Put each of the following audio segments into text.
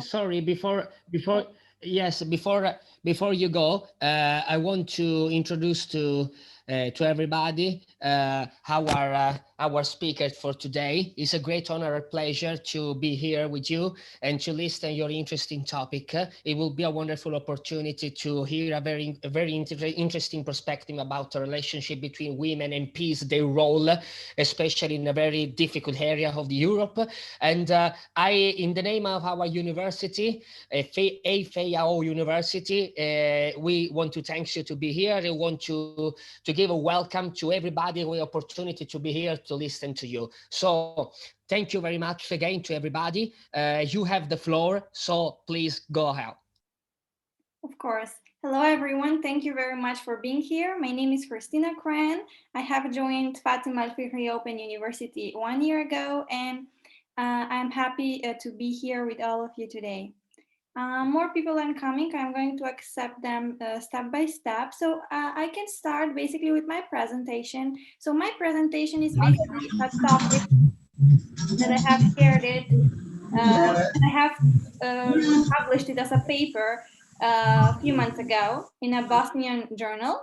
Sorry, before you go, I want to introduce to everybody our speaker for today. It's a great honor and pleasure to be here with you and to listen your interesting topic. It will be a wonderful opportunity to hear a very interesting perspective about the relationship between women and peace, their role, especially in a very difficult area of Europe. And in the name of our university, FAOU University, we want to thank you to be here. We want to give a welcome to everybody, the opportunity to be here to listen to you. So thank you very much again to everybody. You have the floor, so please go ahead. Of course. Hello, everyone. Thank you very much for being here. My name is Hristina Crenn. I have joined Fatima-Zahra Open University 1 year ago, and I'm happy to be here with all of you today. More people are coming. I'm going to accept them step by step. So I can start basically with my presentation. So my presentation is basically a topic that I have shared it. I have published it as a paper a few months ago in a Bosnian journal.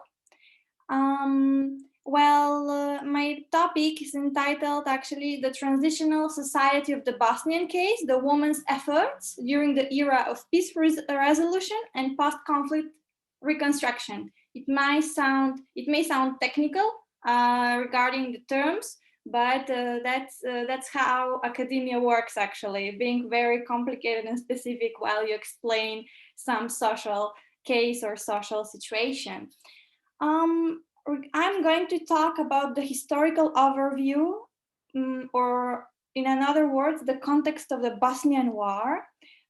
My topic is entitled actually The Transitional Society of the Bosnian Case, the Woman's Efforts During the Era of Peace Resolution and Post-Conflict Reconstruction. It may sound technical regarding the terms, but that's how academia works actually, being very complicated and specific while you explain some social case or social situation. I'm going to talk about the historical overview, or in other words, the context of the Bosnian War,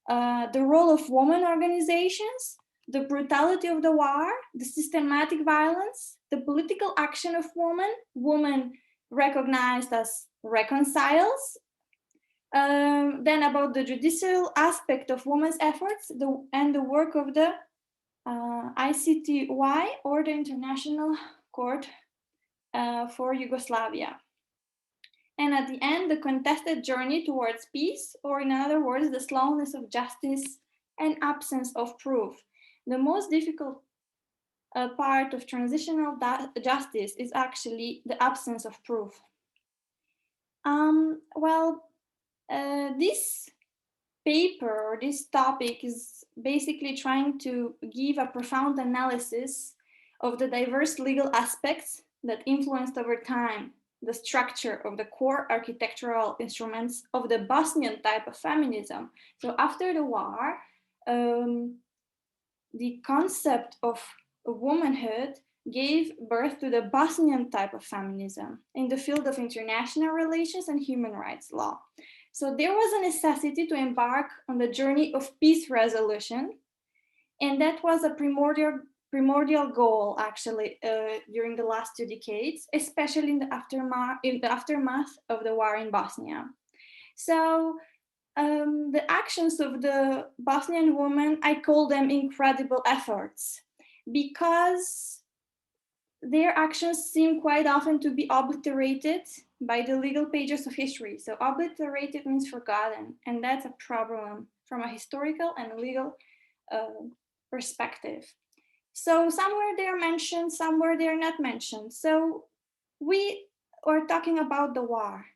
the role of women organizations, the brutality of the war, the systematic violence, the political action of women recognized as reconciles, then about the judicial aspect of women's efforts and the work of the ICTY, or the International Court for Yugoslavia. And at the end, the contested journey towards peace, or in other words, the slowness of justice and absence of proof. The most difficult part of transitional justice is actually the absence of proof. This paper or this topic is basically trying to give a profound analysis of the diverse legal aspects that influenced over time the structure of the core architectural instruments of the Bosnian type of feminism. So after the war, the concept of womanhood gave birth to the Bosnian type of feminism in the field of international relations and human rights law. So there was a necessity to embark on the journey of peace resolution, and that was a primordial goal actually during the last 2 decades, especially in the aftermath of the war in Bosnia. So the actions of the Bosnian women, I call them incredible efforts, because their actions seem quite often to be obliterated by the legal pages of history. So obliterated means forgotten, and that's a problem from a historical and legal perspective. So somewhere they're mentioned, somewhere they're not mentioned. So we are talking about the war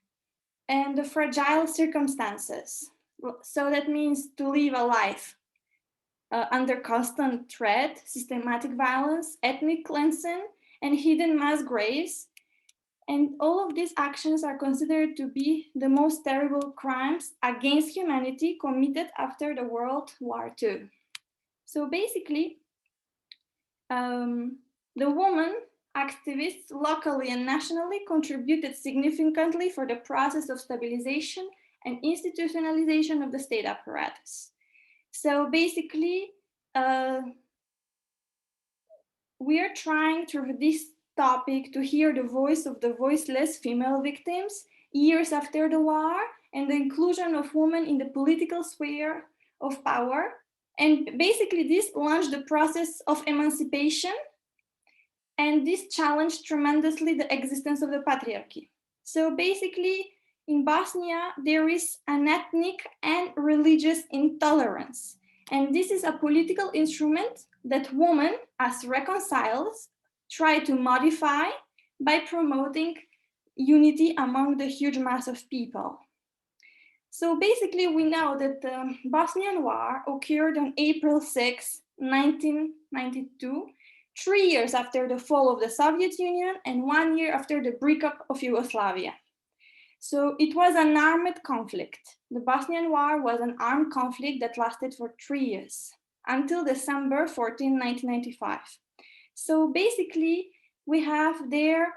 and the fragile circumstances. So that means to live a life under constant threat, systematic violence, ethnic cleansing, and hidden mass graves. And all of these actions are considered to be the most terrible crimes against humanity committed after the World War II. So basically, the women activists locally and nationally contributed significantly for the process of stabilization and institutionalization of the state apparatus. So basically, we are trying through this topic to hear the voice of the voiceless female victims years after the war, and the inclusion of women in the political sphere of power. And basically this launched the process of emancipation, and this challenged tremendously the existence of the patriarchy. So basically in Bosnia, there is an ethnic and religious intolerance. And this is a political instrument that women, as reconcilers, try to modify by promoting unity among the huge mass of people. So basically, we know that the Bosnian War occurred on April 6, 1992, 3 years after the fall of the Soviet Union and 1 year after the breakup of Yugoslavia. So it was an armed conflict. The Bosnian War was an armed conflict that lasted for 3 years, until December 14, 1995. So basically, we have there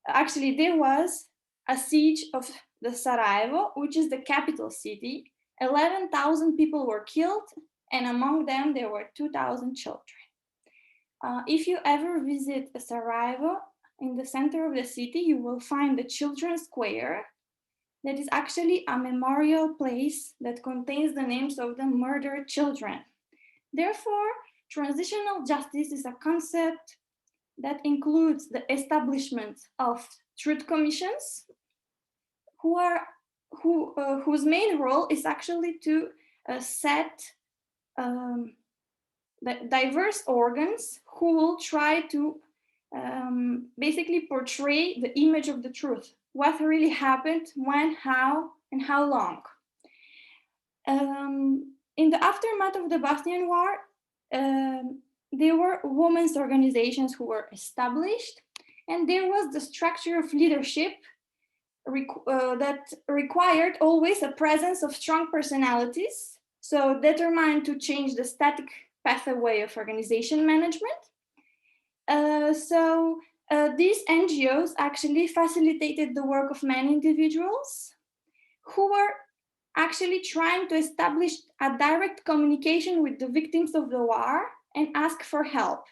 was a siege of the Sarajevo, which is the capital city. 11,000 people were killed, and among them, there were 2,000 children. If you ever visit Sarajevo, in the center of the city, you will find the Children's Square. That is actually a memorial place that contains the names of the murdered children. Therefore, transitional justice is a concept that includes the establishment of truth commissions, whose main role is actually to set the diverse organs who will try to basically portray the image of the truth. What really happened, when, how, and how long. In the aftermath of the Bosnian War, there were women's organizations who were established, and there was the structure of leadership that required always a presence of strong personalities, so determined to change the static pathway of organization management. These NGOs actually facilitated the work of many individuals who were actually trying to establish a direct communication with the victims of the war and ask for help.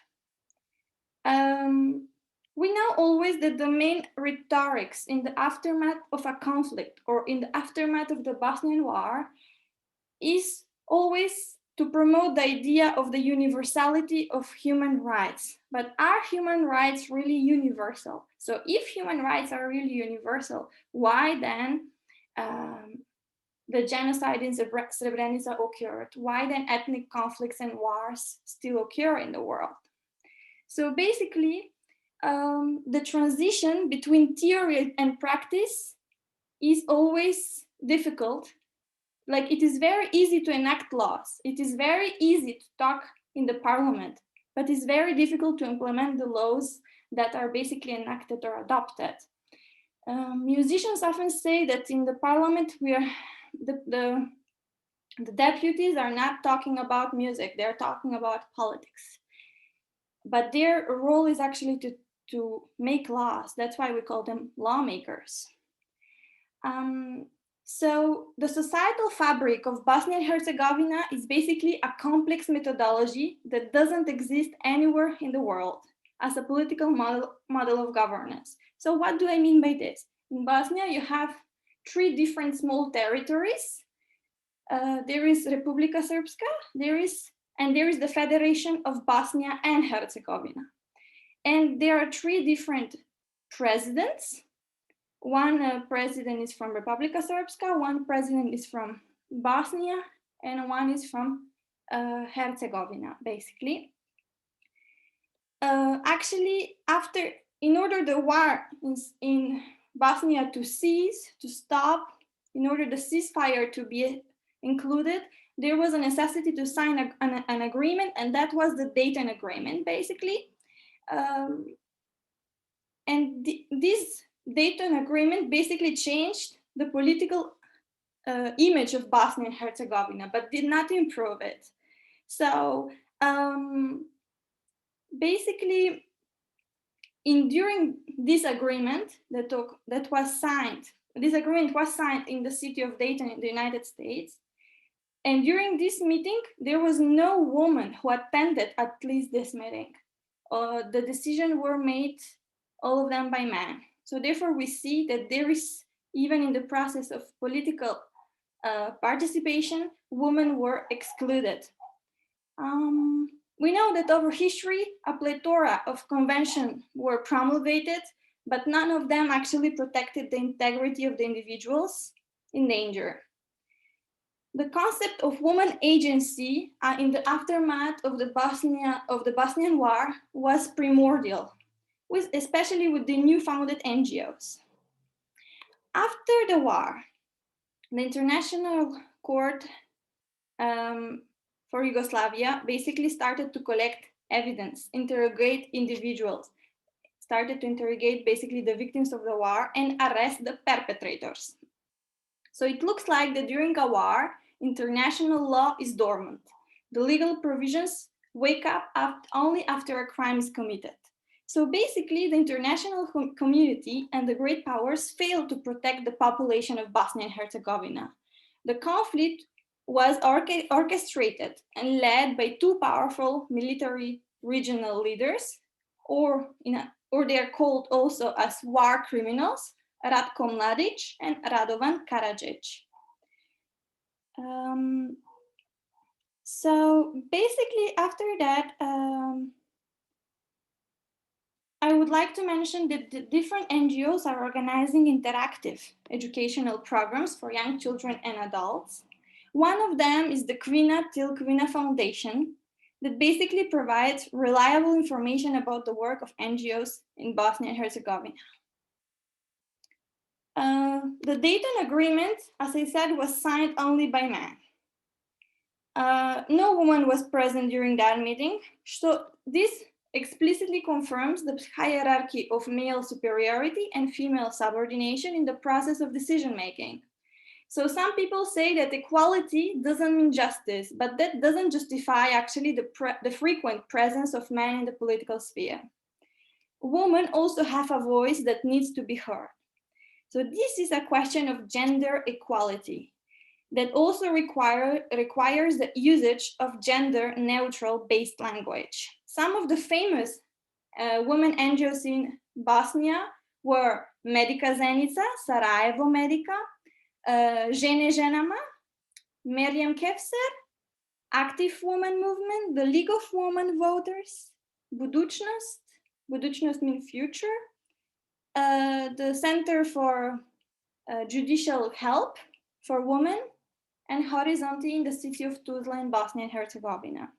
We know always that the main rhetorics in the aftermath of a conflict or in the aftermath of the Bosnian War is always to promote the idea of the universality of human rights. But are human rights really universal? So if human rights are really universal, why then the genocide in Srebrenica occurred? Why then ethnic conflicts and wars still occur in the world? So basically, the transition between theory and practice is always difficult. Like, it is very easy to enact laws. It is very easy to talk in the parliament, but it's very difficult to implement the laws that are basically enacted or adopted. Musicians often say that in the parliament, the deputies are not talking about music, they're talking about politics. But their role is actually to make laws. That's why we call them lawmakers. So the societal fabric of Bosnia and Herzegovina is basically a complex methodology that doesn't exist anywhere in the world as a political model of governance. So what do I mean by this? In Bosnia, you have 3 different small territories. There is Republika Srpska, there is the Federation of Bosnia and Herzegovina. And there are 3 different presidents. One president is from Republika Srpska, one president is from Bosnia, and one is from Herzegovina, basically. Actually, in order the war in Bosnia to cease, to stop, in order the ceasefire to be included, there was a necessity to sign an agreement, and that was the Dayton Agreement, basically. This Dayton Agreement basically changed the political image of Bosnia and Herzegovina, but did not improve it. So basically, during this agreement that was signed, this agreement was signed in the city of Dayton in the United States. And during this meeting, there was no woman who attended at least this meeting. The decisions were made, all of them, by men. So therefore, we see that there is, even in the process of political participation, women were excluded. We know that over history, a plethora of conventions were promulgated but none of them actually protected the integrity of the individuals in danger. The concept of woman agency in the aftermath of the Bosnian War was primordial, especially with the new founded NGOs. After the war, the International Court for Yugoslavia basically started to collect evidence, interrogate individuals, started to interrogate basically the victims of the war and arrest the perpetrators. So it looks like that during a war, international law is dormant. The legal provisions wake up only after a crime is committed. So basically, the international community and the great powers failed to protect the population of Bosnia and Herzegovina. The conflict was orchestrated and led by two powerful military regional leaders, or they are called also as war criminals, Ratko Mladic and Radovan Karadzic. So basically after that, I would like to mention that the different NGOs are organizing interactive educational programs for young children and adults. One of them is the Kvina Till Kvina Foundation that basically provides reliable information about the work of NGOs in Bosnia and Herzegovina. The Dayton Agreement, as I said, was signed only by men. No woman was present during that meeting, so this explicitly confirms the hierarchy of male superiority and female subordination in the process of decision-making. So some people say that equality doesn't mean justice, but that doesn't justify actually the frequent presence of men in the political sphere. Women also have a voice that needs to be heard. So this is a question of gender equality that also requires the usage of gender-neutral based language. Some of the famous women NGOs in Bosnia were Medica Zenica, Sarajevo Medica, Žene ženama, Meriam Kevser, Active Women Movement, the League of Women Voters, Budućnost means future, the Center for Judicial Help for Women, and Horizonti in the city of Tuzla in Bosnia and Herzegovina.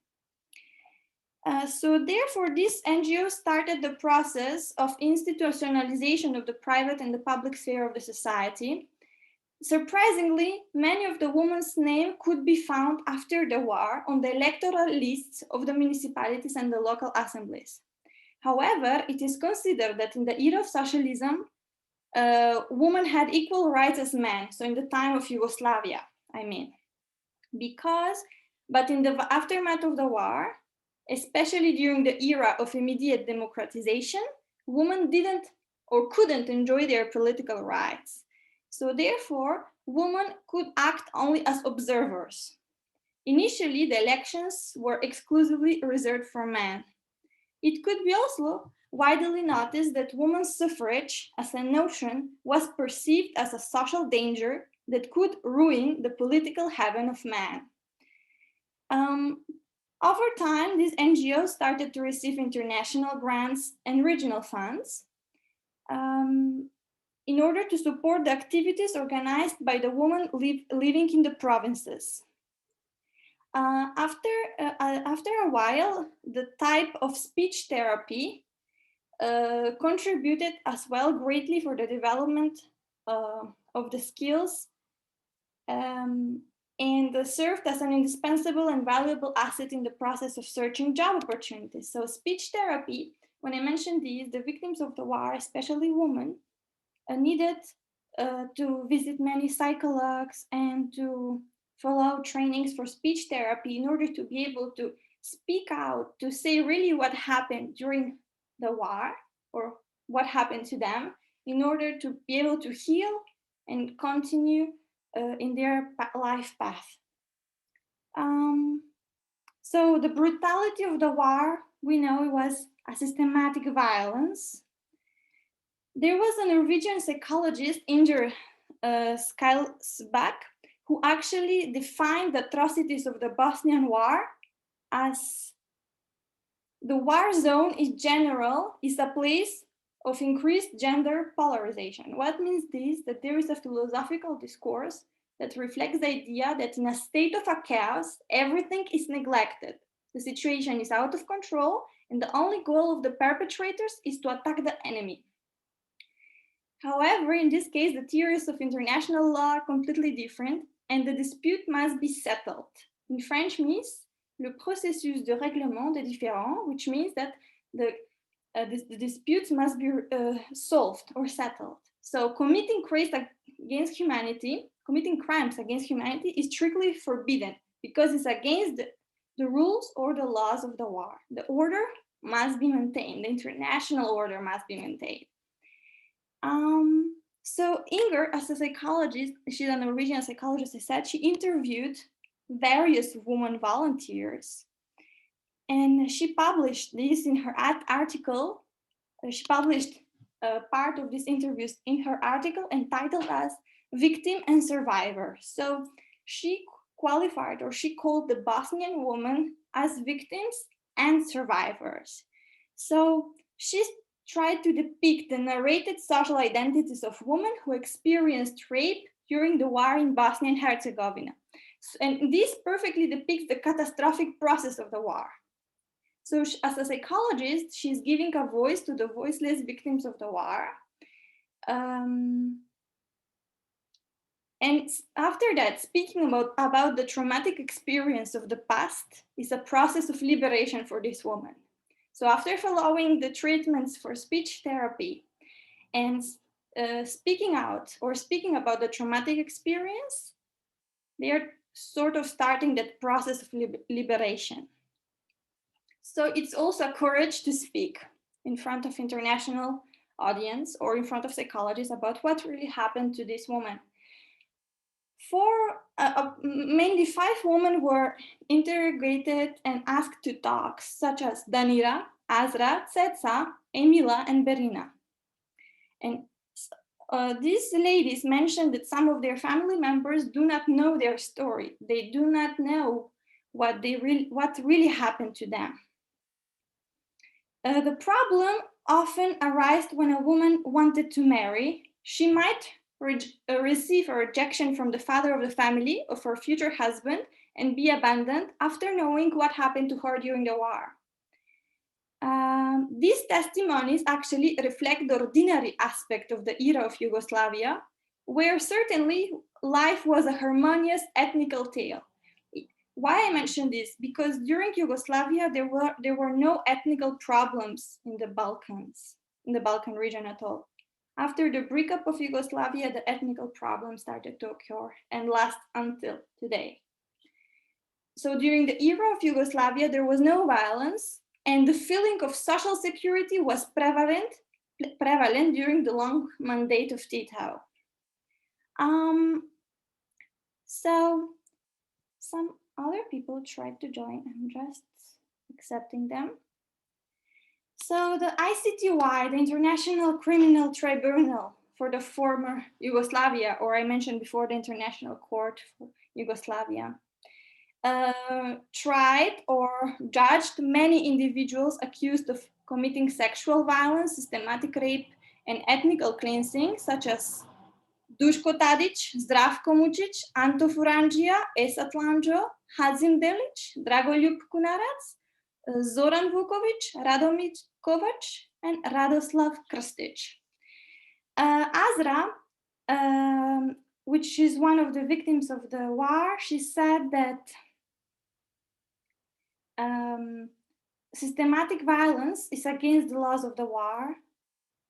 So therefore, this NGO started the process of institutionalization of the private and the public sphere of the society. Surprisingly, many of the women's names could be found after the war on the electoral lists of the municipalities and the local assemblies. However, it is considered that in the era of socialism, women had equal rights as men, so in the time of Yugoslavia, I mean. But in the aftermath of the war, especially during the era of immediate democratization, women didn't or couldn't enjoy their political rights. So therefore, women could act only as observers. Initially, the elections were exclusively reserved for men. It could be also widely noticed that women's suffrage as a notion was perceived as a social danger that could ruin the political heaven of man. Over time, these NGOs started to receive international grants and regional funds in order to support the activities organized by the women living in the provinces. After a while, the type of speech therapy contributed as well greatly for the development of the skills and served as an indispensable and valuable asset in the process of searching job opportunities. So speech therapy, when I mentioned these, the victims of the war, especially women, needed to visit many psychologues and to follow trainings for speech therapy in order to be able to speak out, to say really what happened during the war or what happened to them in order to be able to heal and continue in their life path. So the brutality of the war, we know it was a systematic violence. There was a Norwegian psychologist, Inger Skylsbakk, who actually defined the atrocities of the Bosnian War as the war zone in general is a place of increased gender polarization. What means this? That there is a philosophical discourse that reflects the idea that in a state of a chaos, everything is neglected. The situation is out of control, and the only goal of the perpetrators is to attack the enemy. However, in this case, the theories of international law are completely different, and the dispute must be settled. In French means le processus de règlement des différends, which means that the disputes must be solved or settled. So committing crimes against humanity is strictly forbidden because it's against the rules or the laws of the war. The order must be maintained. The international order must be maintained. So Inger, as a psychologist, she's an Norwegian psychologist, I said, she interviewed various women volunteers, and she published this in her article. She published part of these interviews in her article entitled as Victim and Survivor. So she qualified, or she called the Bosnian women as victims and survivors. So she's tried to depict the narrated social identities of women who experienced rape during the war in Bosnia and Herzegovina. And this perfectly depicts the catastrophic process of the war. So as a psychologist, she's giving a voice to the voiceless victims of the war. And after that, speaking about the traumatic experience of the past is a process of liberation for this woman. So after following the treatments for speech therapy and speaking out or speaking about the traumatic experience, they are sort of starting that process of liberation. So it's also courage to speak in front of international audience or in front of psychologists about what really happened to this woman. Mainly 5 women were interrogated and asked to talk, such as Danira, Azra, Tsetsa, Emila, and Berina. And these ladies mentioned that some of their family members do not know their story. They do not know what really happened to them. The problem often arises when a woman wanted to marry. She might receive a rejection from the father of the family of her future husband and be abandoned after knowing what happened to her during the war. These testimonies actually reflect the ordinary aspect of the era of Yugoslavia, where certainly life was a harmonious ethnical tale. Why I mention this? Because during Yugoslavia, there were no ethnical problems in the Balkans, in the Balkan region at all. After the breakup of Yugoslavia, the ethnical problems started to occur and last until today. So during the era of Yugoslavia, there was no violence, and the feeling of social security was prevalent during the long mandate of Tito. So some other people tried to join. I'm just accepting them. So the ICTY, the International Criminal Tribunal for the former Yugoslavia, or I mentioned before, the International Court for Yugoslavia, tried or judged many individuals accused of committing sexual violence, systematic rape, and ethnical cleansing, such as Duško Tadić, Zdravko Mučić, Anto Furangija, Esat Lanđo, Hazim Delić, Dragoljub Kunarac, Zoran Vuković, Radomir Kovač, and Radoslav Krstić. Azra, which is one of the victims of the war, she said that systematic violence is against the laws of the war,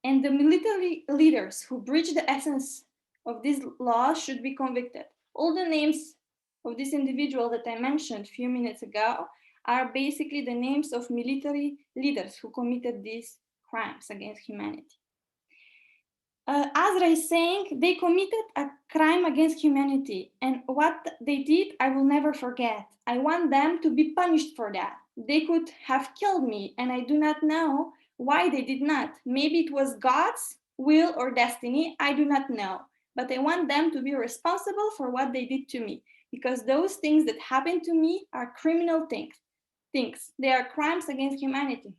and the military leaders who breach the essence of these laws should be convicted. All the names of this individual that I mentioned a few minutes ago are basically the names of military leaders who committed these crimes against humanity. Azra is saying they committed a crime against humanity, and what they did, I will never forget. I want them to be punished for that. They could have killed me, and I do not know why they did not. Maybe it was God's will or destiny, I do not know. But I want them to be responsible for what they did to me, because those things that happened to me are criminal things. They are crimes against humanity.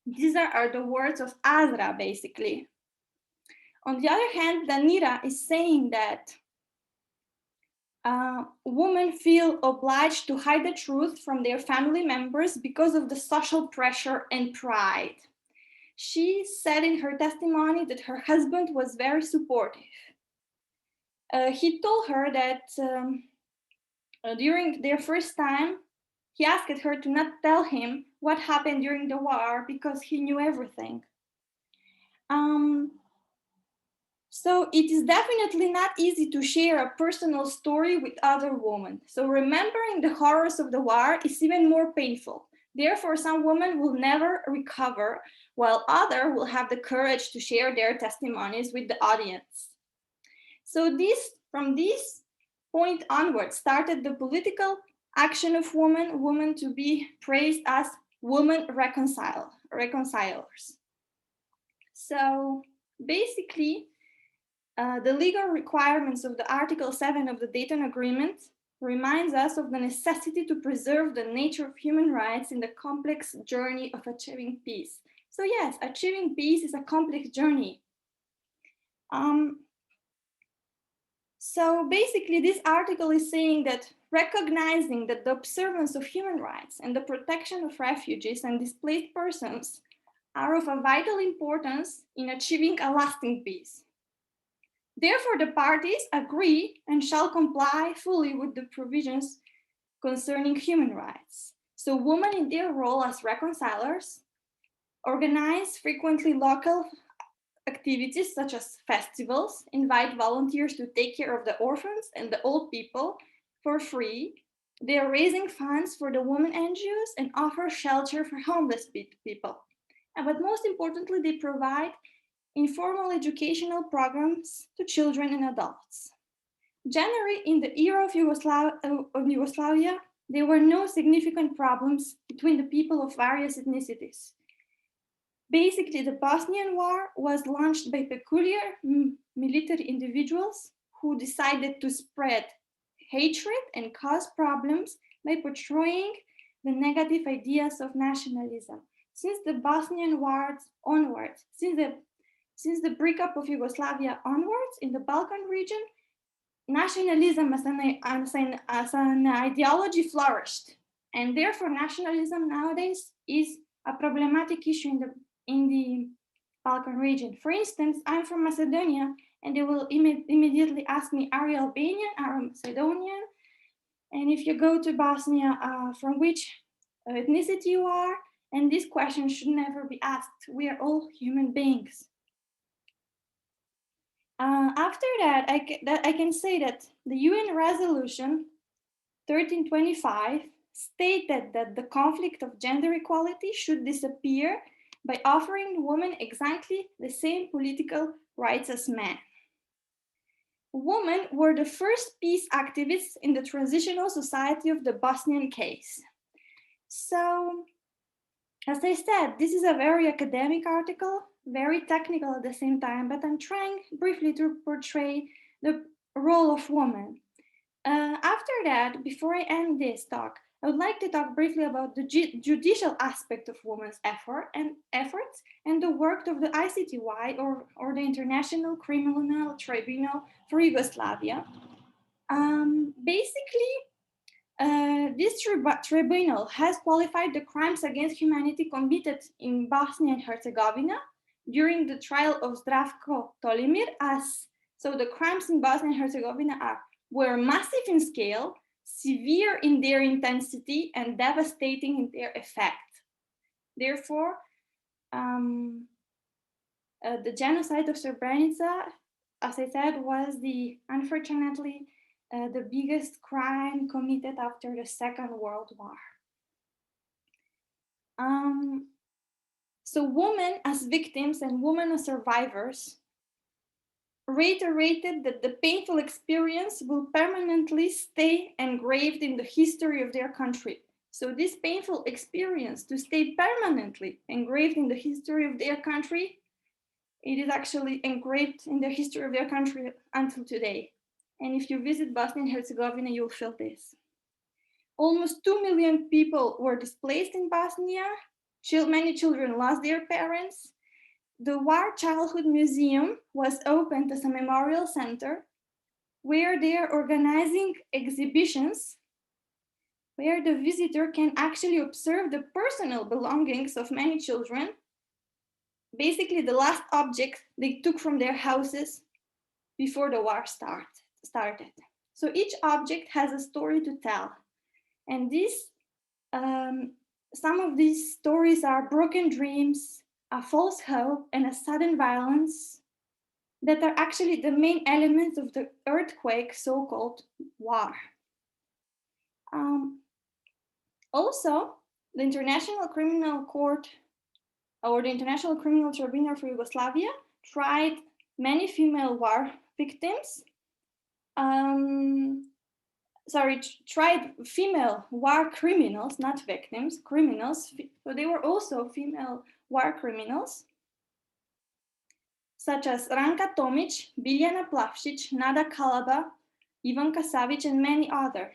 These are the words of Azra, basically. On the other hand, Danira is saying that women feel obliged to hide the truth from their family members because of the social pressure and pride. She said in her testimony that her husband was very supportive. He told her that during their first time, he asked her to not tell him what happened during the war because he knew everything. So it is definitely not easy to share a personal story with other women. So remembering the horrors of the war is even more painful. Therefore, some women will never recover, while others will have the courage to share their testimonies with the audience. So from this point onward started the political action of women to be praised as women reconcilers. So basically, the legal requirements of the Article 7 of the Dayton Agreement reminds us of the necessity to preserve the nature of human rights in the complex journey of achieving peace. So yes, achieving peace is a complex journey. So basically, this article is saying that recognizing that the observance of human rights and the protection of refugees and displaced persons are of a vital importance in achieving a lasting peace. Therefore, the parties agree and shall comply fully with the provisions concerning human rights. So women in their role as reconcilers organize frequently local activities such as festivals, invite volunteers to take care of the orphans and the old people for free. They are raising funds for the women NGOs and offer shelter for homeless people. But most importantly, they provide informal educational programs to children and adults. Generally, in the era of Yugoslavia, there were no significant problems between the people of various ethnicities. Basically, the Bosnian War was launched by peculiar military individuals who decided to spread hatred and cause problems by portraying the negative ideas of nationalism. Since the Bosnian War onwards, since the breakup of Yugoslavia onwards in the Balkan region, nationalism as an ideology flourished, and therefore nationalism nowadays is a problematic issue in the Balkan region. For instance, I'm from Macedonia, and they will immediately ask me, are you Albanian, are you Macedonian? And if you go to Bosnia, from which ethnicity you are? And this question should never be asked. We are all human beings. After that, I can say that the UN resolution 1325 stated that the conflict of gender equality should disappear by offering women exactly the same political rights as men. Women were the first peace activists in the Transitional Society of the Bosnian Case. So, as I said, this is a very academic article, very technical at the same time, but I'm trying briefly to portray the role of women. After that, before I end this talk, I would like to talk briefly about the judicial aspect of women's efforts and the work of the ICTY or the International Criminal Tribunal for Yugoslavia. Basically, this tribunal has qualified the crimes against humanity committed in Bosnia and Herzegovina during the trial of Zdravko Tolimir as, so the crimes in Bosnia and Herzegovina were massive in scale, severe in their intensity, and devastating in their effect. Therefore, the genocide of Srebrenica, as I said, was unfortunately the biggest crime committed after the Second World War. So women as victims and women as survivors reiterated that the painful experience will permanently stay engraved in the history of their country. So this painful experience to stay permanently engraved in the history of their country, it is actually engraved in the history of their country until today. And if you visit Bosnia and Herzegovina, you'll feel this. Almost 2 million people were displaced in Bosnia. Many children lost their parents. The War Childhood Museum was opened as a memorial center where they are organizing exhibitions where the visitor can actually observe the personal belongings of many children, basically the last object they took from their houses before the war started. So each object has a story to tell. And some of these stories are broken dreams, a false hope, and a sudden violence that are actually the main elements of the earthquake, so-called war. Also, the International Criminal Court or the International Criminal Tribunal for Yugoslavia tried many female war victims. Tried female war criminals, not victims, criminals. So they were also female war criminals, such as Ranka Tomic, Biljana Plavšić, Nada Kalaba, Ivanka Savic, and many others.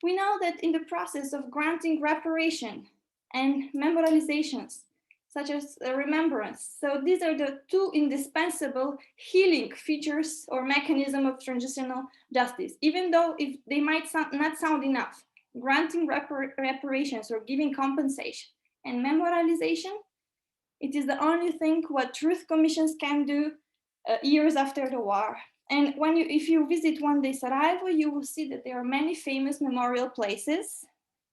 We know that in the process of granting reparation and memorializations, such as remembrance, so these are the two indispensable healing features or mechanism of transitional justice, even though if they might not sound enough, granting reparations or giving compensation and memorialization, it is the only thing what truth commissions can do years after the war. And if you visit one day Sarajevo, you will see that there are many famous memorial places: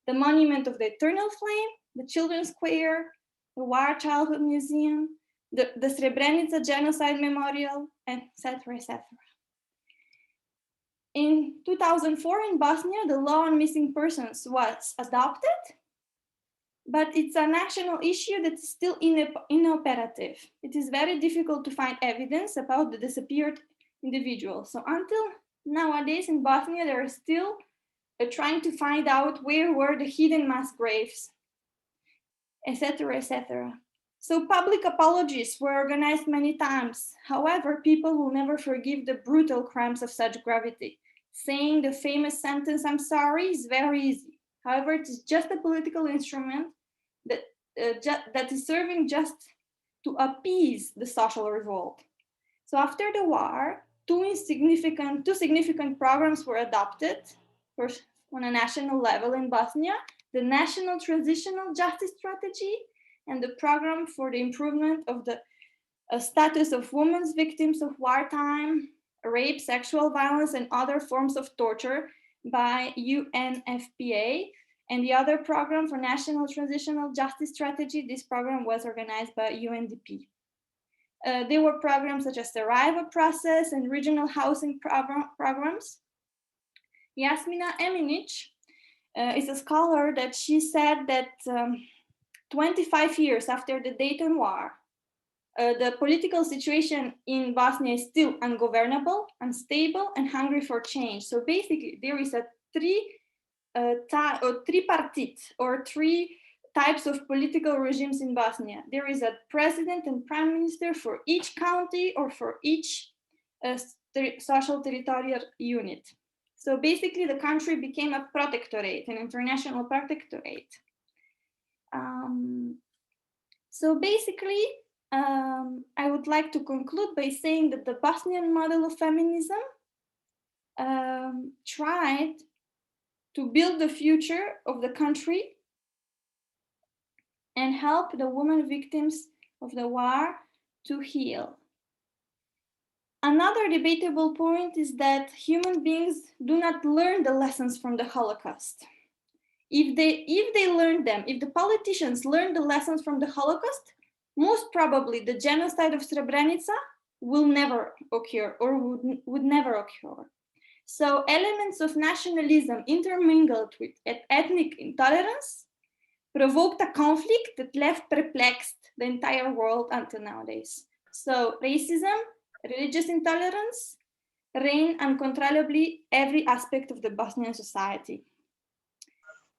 the Monument of the Eternal Flame, the Children's Square, the War Childhood Museum, the Srebrenica Genocide Memorial, etc., etc. In 2004 in Bosnia, the law on missing persons was adopted, but it's a national issue that's still inoperative. It is very difficult to find evidence about the disappeared individuals. So until nowadays in Bosnia, they're still trying to find out where were the hidden mass graves, etc., etc. So public apologies were organized many times. However, people will never forgive the brutal crimes of such gravity. Saying the famous sentence, "I'm sorry," is very easy. However, it is just a political instrument that is serving just to appease the social revolt. So after the war, two significant programs were adopted. First, on a national level in Bosnia, the National Transitional Justice Strategy and the Program for the Improvement of the Status of Women's Victims of Wartime, Rape, Sexual Violence, and Other Forms of Torture by UNFPA. And the other program for National Transitional Justice Strategy, this program was organized by UNDP. There were programs such as the Sarajevo Process and regional housing programs. Jasmina Eminic is a scholar that she said that 25 years after the Dayton War, the political situation in Bosnia is still ungovernable, unstable, and hungry for change. So basically, there is a tripartite or three types of political regimes in Bosnia. There is a president and prime minister for each county or for each social territorial unit. So basically, the country became a protectorate, an international protectorate. So basically, I would like to conclude by saying that the Bosnian model of feminism tried to build the future of the country and help the women victims of the war to heal. Another debatable point is that human beings do not learn the lessons from the Holocaust. If they learn them, if the politicians learn the lessons from the Holocaust, most probably the genocide of Srebrenica will never occur or would never occur. So elements of nationalism intermingled with ethnic intolerance provoked a conflict that left perplexed the entire world until nowadays. So racism, religious intolerance reign uncontrollably every aspect of the Bosnian society.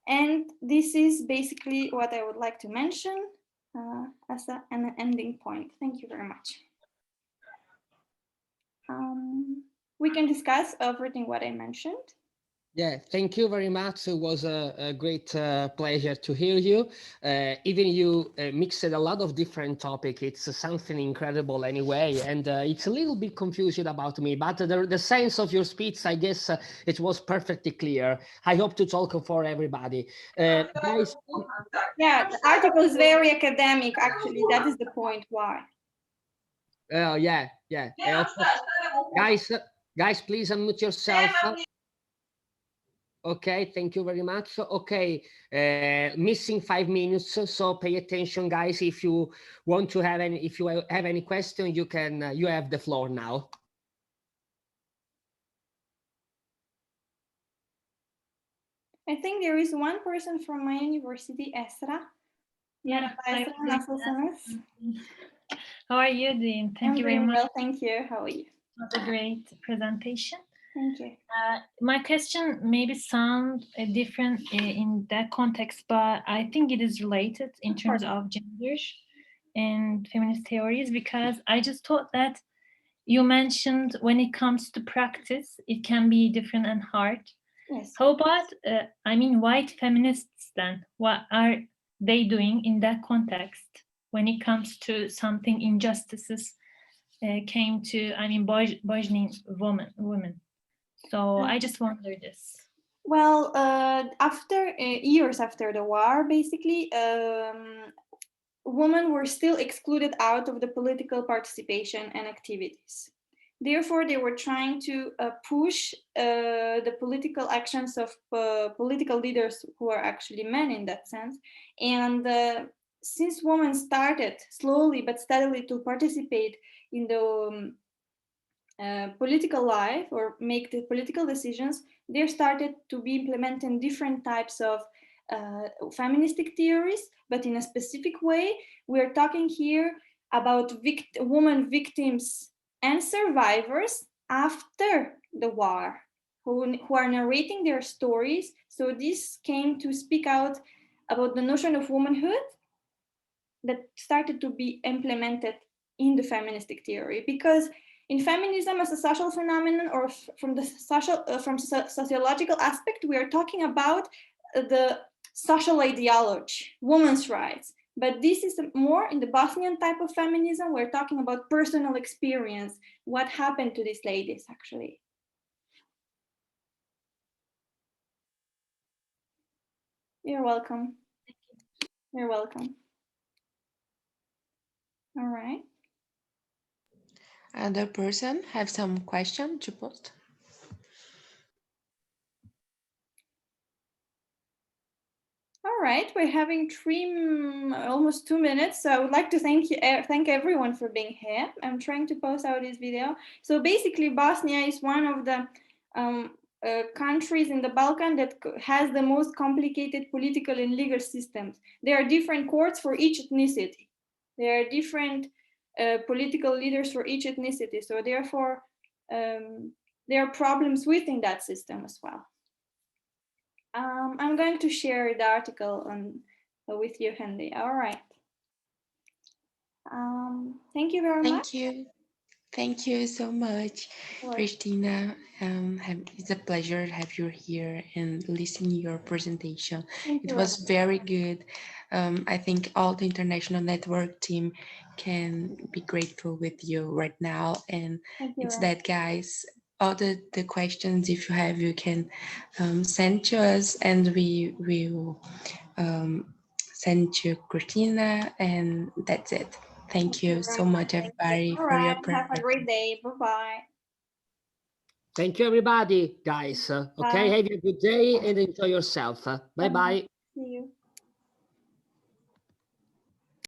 And this is basically what I would like to mention as an ending point. Thank you very much. We can discuss everything what I mentioned. Yeah, thank you very much. It was a great pleasure to hear you. Even you mixed a lot of different topics. It's something incredible anyway, and it's a little bit confusing about me, but the sense of your speech, I guess it was perfectly clear. I hope to talk for everybody. Guys, Yeah, the article is very academic, actually. That is the point why. yeah, yeah. Guys, guys, please unmute yourself. Okay, thank you very much. Okay, missing 5 minutes, so pay attention, guys. If you want to have any, if you have any question, you can, you have the floor now. I think there is one person from my university, Esra. Yeah. Esra, nasılsınız? How are you doing? Thank you very much. Well, thank you. How are you? It was a great presentation. Thank you. My question maybe sound different in that context, but I think it is related in terms of gender and feminist theories, because I just thought that you mentioned when it comes to practice, it can be different and hard. Yes. How about, I mean, white feminists then? What are they doing in that context when it comes to something injustices came to, I mean, Bosnian women? So I just wonder this. Well, after years after the war, basically, women were still excluded out of the political participation and activities. Therefore, they were trying to push the political actions of political leaders who are actually men in that sense. And since women started slowly but steadily to participate in the political life or make the political decisions, there started to be implementing different types of feministic theories, but in a specific way. We're talking here about women victims and survivors after the war, who are narrating their stories. So this came to speak out about the notion of womanhood that started to be implemented in the feministic theory, because in feminism as a social phenomenon, or from the sociological aspect, we are talking about the social ideology, women's rights. But this is more in the Bosnian type of feminism. We're talking about personal experience, what happened to these ladies actually. You're welcome. You're welcome. All right. Other person have some question to post? All right, we're having almost 2 minutes. So I would like to thank everyone for being here. I'm trying to post out this video. So basically, Bosnia is one of the countries in the Balkan that has the most complicated political and legal systems. There are different courts for each ethnicity. There are different political leaders for each ethnicity. So therefore, there are problems within that system as well. I'm going to share the article with you, Henry. All right. Thank you very much. Thank you. Thank you so much, Hristina. It's a pleasure to have you here and listen to your presentation. It was very good. I think all the international network team can be grateful with you right now. And it's that, guys, all the questions, if you have, you can send to us, and we will send to Hristina, and that's it. Thank you so much, everybody, for your presence. Have a great day. Bye-bye. Thank you, everybody, guys. Okay, have a good day and enjoy yourself. Bye-bye. See you.